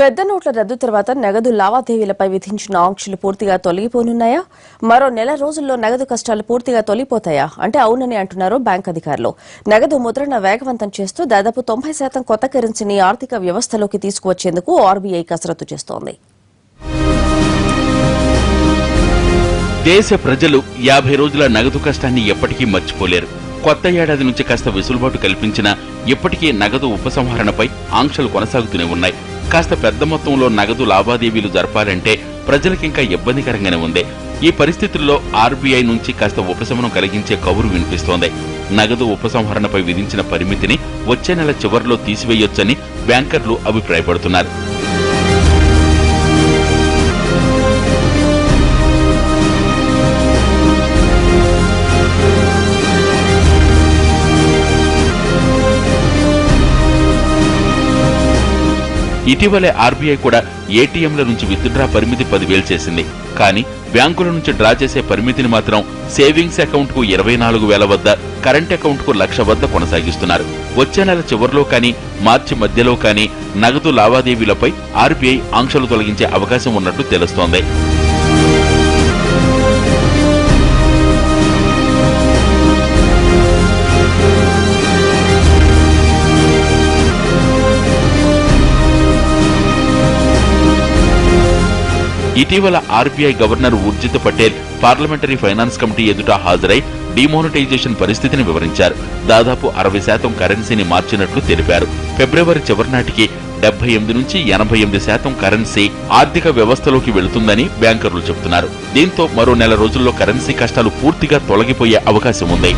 పెద్ద నోట్ల రద్దు తర్వాత నగదు లావాదేవీలపై విధించిన ఆంక్షలు పూర్తిగా తొలగిపోనున్నాయా? మరో నెల రోజుల్లో నగదు కష్టాలు పూర్తిగా తొలగిపోతాయా అంటే అవునని అంటున్నారు బ్యాంక్ అధికారులు. నగదు ముద్రణ వేగవంతం చేస్తూ దాదాపు 90% కొత్త కరెన్సీని ఆర్థిక వ్యవస్థలోకి తీసుకువచ్చేందుకు ఆర్బీఐ కసరత్తు చేస్తోంది. దేశ ప్రజలు 50 రోజుల నగదు కష్టాన్ని ఎప్పటికీ మర్చిపోలేరు. కొత్త ఏడాది నుంచి కాస్త వెసులుబాటు కల్పించినా ఇప్పటికీ నగదు ఉపసంహరణపై ఆంక్షలు కొనసాగుతూనే ఉన్నాయి. కాస్త పెద్ద మొత్తంలో నగదు లావాదేవీలు జరపాలంటే ప్రజలకింకా ఇబ్బందికరంగానే ఉంది. ఈ పరిస్థితుల్లో ఆర్బీఐ నుంచి కాస్త ఉపశమనం కలిగించే కబురు వినిపిస్తోంది. నగదు ఉపసంహరణపై విధించిన పరిమితిని వచ్చే నెల చివరిలో తీసివేయొచ్చని బ్యాంకర్లు అభిప్రాయపడుతున్నారు. ఇటీవలే ఆర్బీఐ కూడా ఏటీఎంల నుంచి విత్డ్రా పరిమితి 10,000 చేసింది. కానీ బ్యాంకుల నుంచి డ్రా చేసే పరిమితిని మాత్రం సేవింగ్స్ అకౌంట్ కు 24,000 వద్ద, కరెంట్ అకౌంట్ కు 1,00,000 వద్ద కొనసాగిస్తున్నారు. వచ్చే నెల చివరిలో కానీ మార్చి మధ్యలో కానీ నగదు లావాదేవీలపై ఆర్బీఐ ఆంక్షలు తొలగించే అవకాశం ఉన్నట్టు తెలుస్తోంది. ఇటీవల RBI governor Urjit Patel parliamentary finance committee ఎదుట హాజరై డిమానిటైజేషన్ పరిస్థితిని వివరించారు. దాదాపు 60% కరెన్సీని మార్చినట్లు తెలిపారు. ఫిబ్రవరి చివరి నాటికి 78 నుంచి 88% కరెన్సీ ఆర్థిక వ్యవస్థలోకి వెళుతుందని బ్యాంకర్లు చెబుతున్నారు. దీంతో మరో నెల రోజుల్లో కరెన్సీ కష్టాలు పూర్తిగా తొలగిపోయే అవకాశం ఉంది.